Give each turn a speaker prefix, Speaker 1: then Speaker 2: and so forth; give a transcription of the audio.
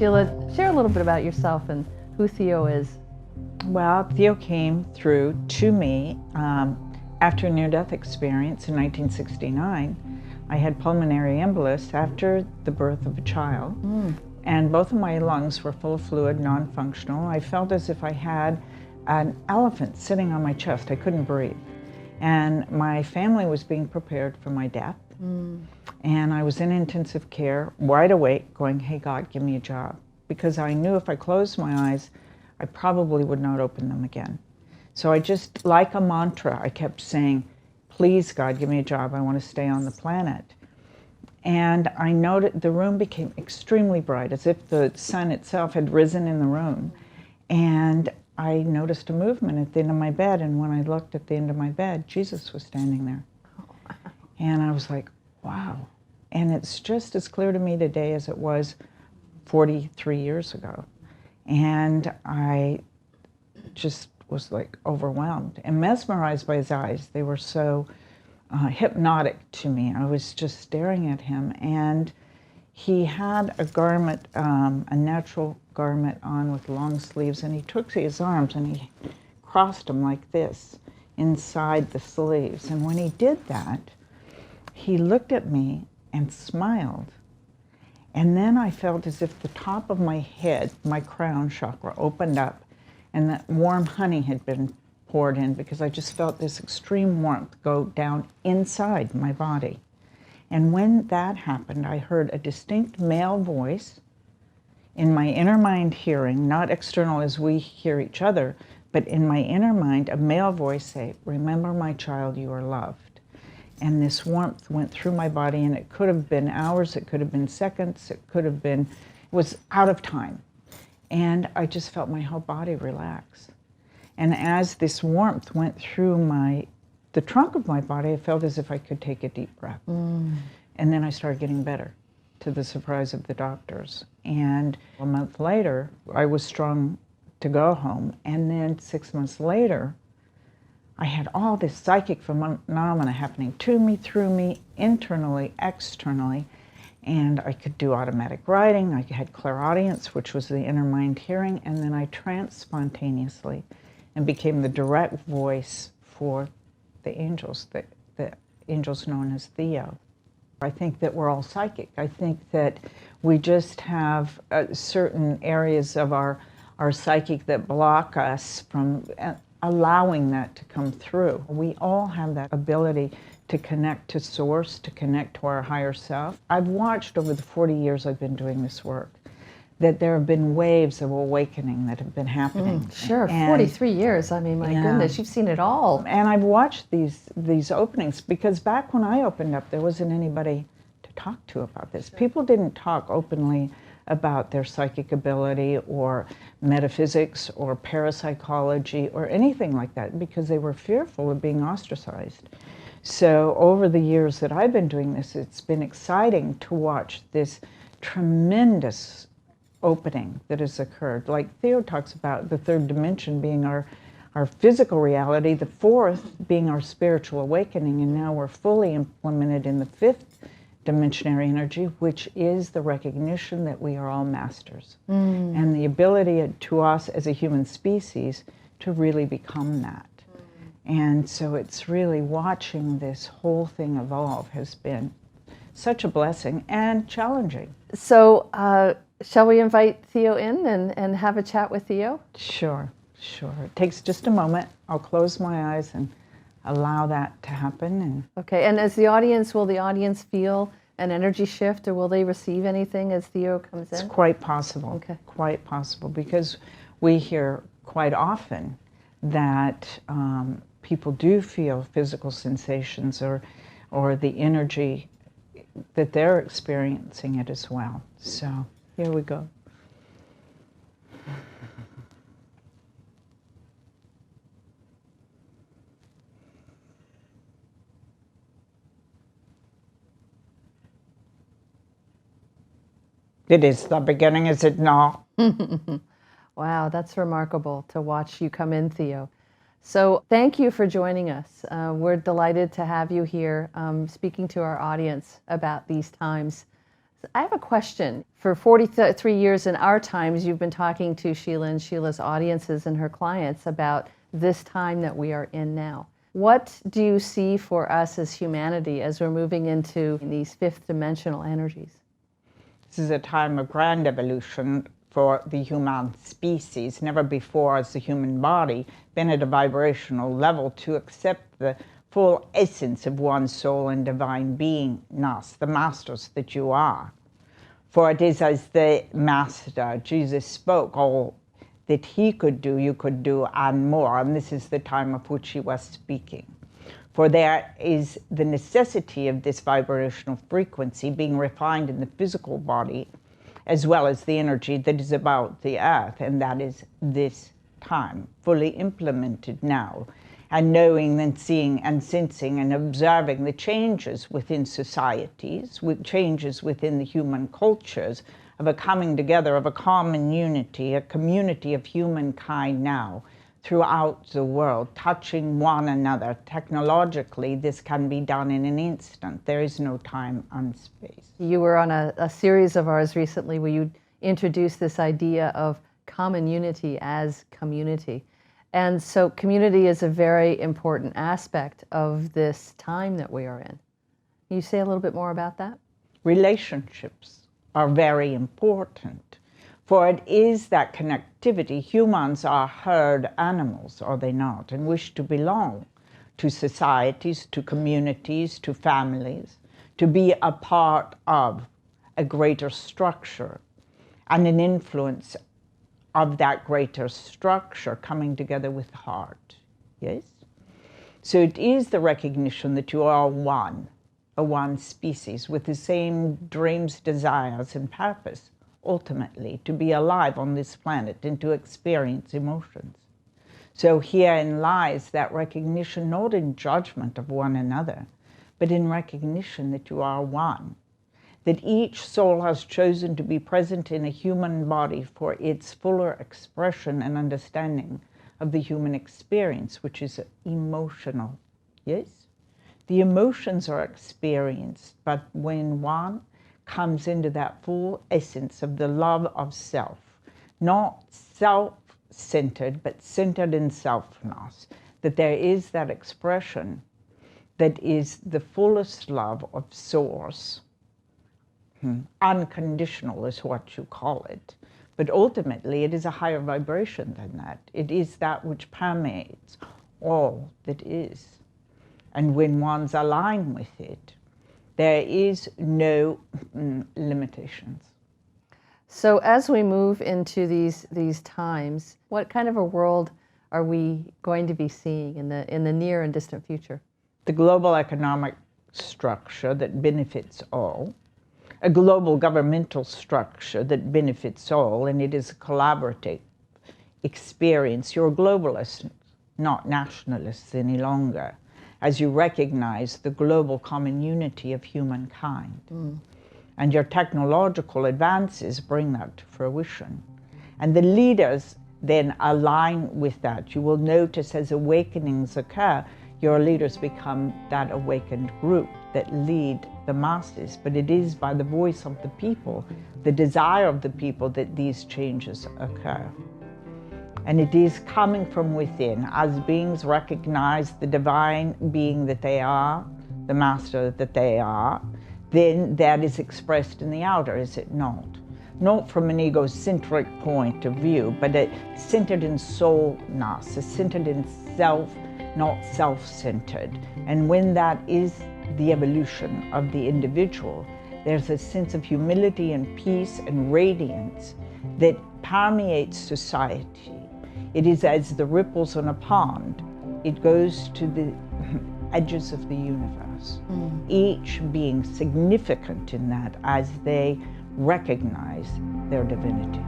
Speaker 1: Sheila, share a little bit about yourself and who Theo is.
Speaker 2: Well, Theo came through to me after a near-death experience in 1969. I had pulmonary embolus after the birth of a child, and both of my lungs were full of fluid, non-functional. I felt as if I had an elephant sitting on my chest. I couldn't breathe. And my family was being prepared for my death. And I was in intensive care, wide awake, going, hey, God, give me a job. Because I knew if I closed my eyes, I probably would not open them again. So I just, like a mantra, I kept saying, please, God, give me a job. I want to stay on the planet. And I noted the room became extremely bright, as if the sun itself had risen in the room. And I noticed a movement at the end of my bed. And when I looked at the end of my bed, Jesus was standing there. And I was like, wow. And it's just as clear to me today as it was 43 years ago. And I just was like overwhelmed and mesmerized by his eyes. They were so hypnotic to me. I was just staring at him. And he had a garment, a natural garment on with long sleeves. And he took his arms and he crossed them like this inside the sleeves. And when he did that, he looked at me and smiled. And then I felt as if the top of my head, my crown chakra, opened up and that warm honey had been poured in, because I just felt this extreme warmth go down inside my body. And when that happened, I heard a distinct male voice in my inner mind hearing, not external as we hear each other, but in my inner mind, a male voice say, remember, my child, you are loved. And this warmth went through my body, and it could have been hours, it could have been seconds, it could have been, it was out of time. And I just felt my whole body relax. And as this warmth went through the trunk of my body, I felt as if I could take a deep breath. And then I started getting better, to the surprise of the doctors. And a month later, I was strong to go home. And then 6 months later, I had all this psychic phenomena happening to me, through me, internally, externally, and I could do automatic writing. I had clairaudience, which was the inner mind hearing, and then I tranced spontaneously and became the direct voice for the angels, the angels known as Theo. I think that we're all psychic. I think that we just have certain areas of our psychic that block us from allowing that to come through. We all have that ability to connect to source, to connect to our higher self. I've watched over the 40 years I've been doing this work that there have been waves of awakening that have been happening.
Speaker 1: Sure, 43 years. I mean, my goodness, you've seen it all.
Speaker 2: And I've watched these openings, because back when I opened up, there wasn't anybody to talk to about this. People didn't talk openly about their psychic ability or metaphysics or parapsychology or anything like that, because they were fearful of being ostracized. So over the years that I've been doing this, it's been exciting to watch this tremendous opening that has occurred. Like Theo talks about the third dimension being our physical reality, the fourth being our spiritual awakening, and now we're fully implemented in the fifth dimensionary energy, which is the recognition that we are all masters, and the ability to us as a human species to really become that. And so it's really watching this whole thing evolve has been such a blessing and challenging.
Speaker 1: So shall we invite Theo in and have a chat with Theo?
Speaker 2: Sure. It takes just a moment. I'll close my eyes and allow that to happen. And
Speaker 1: okay, and as the audience, will the audience feel an energy shift, or will they receive anything as Theo comes in?
Speaker 2: It's quite possible.
Speaker 1: Okay.
Speaker 2: Quite possible, because we hear quite often that people do feel physical sensations or the energy that they're experiencing it as well. So here we go. It is the beginning, is it not?
Speaker 1: Wow, that's remarkable to watch you come in, Theo. So thank you for joining us. We're delighted to have you here speaking to our audience about these times. I have a question. For 43 years in our times, you've been talking to Sheila and Sheila's audiences and her clients about this time that we are in now. What do you see for us as humanity as we're moving into these fifth dimensional energies?
Speaker 2: This is a time of grand evolution for the human species. Never before has the human body been at a vibrational level to accept the full essence of one's soul and divine beingness, the masters that you are. For it is as the Master, Jesus, spoke all that he could do, you could do, and more. And this is the time of which he was speaking. For there is the necessity of this vibrational frequency being refined in the physical body, as well as the energy that is about the earth, and that is this time, fully implemented now, and knowing and seeing and sensing and observing the changes within societies, with changes within the human cultures, of a coming together of a common unity, a community of humankind now throughout the world, touching one another. Technologically, this can be done in an instant. There is no time and space.
Speaker 1: You were on a series of ours recently where you introduced this idea of common unity as community. And so community is a very important aspect of this time that we are in. Can you say a little bit more about that?
Speaker 2: Relationships are very important, for it is that connectivity. Humans are herd animals, are they not, and wish to belong to societies, to communities, to families, to be a part of a greater structure and an influence of that greater structure coming together with the heart. Yes? So it is the recognition that you are one, a one species with the same dreams, desires, and purpose, ultimately, to be alive on this planet and to experience emotions. So herein lies that recognition, not in judgment of one another, but in recognition that you are one, that each soul has chosen to be present in a human body for its fuller expression and understanding of the human experience, which is emotional. Yes? The emotions are experienced, but when one comes into that full essence of the love of self, not self-centered, but centered in selfness, that there is that expression that is the fullest love of source. Unconditional is what you call it. But ultimately, it is a higher vibration than that. It is that which permeates all that is. And when one's aligned with it, there is no limitations.
Speaker 1: So as we move into these times, what kind of a world are we going to be seeing in the near and distant future?
Speaker 2: The global economic structure that benefits all, a global governmental structure that benefits all, and it is a collaborative experience. You're globalists, not nationalists any longer, as you recognize the global common unity of humankind. And your technological advances bring that to fruition. And the leaders then align with that. You will notice as awakenings occur, your leaders become that awakened group that lead the masses. But it is by the voice of the people, the desire of the people, that these changes occur. And it is coming from within, as beings recognize the divine being that they are, the master that they are, then that is expressed in the outer, is it not? Not from an egocentric point of view, but centered in soulness, centered in self, not self-centered. And when that is the evolution of the individual, there's a sense of humility and peace and radiance that permeates society. It is as the ripples on a pond. It goes to the edges of the universe, each being significant in that as they recognize their divinity.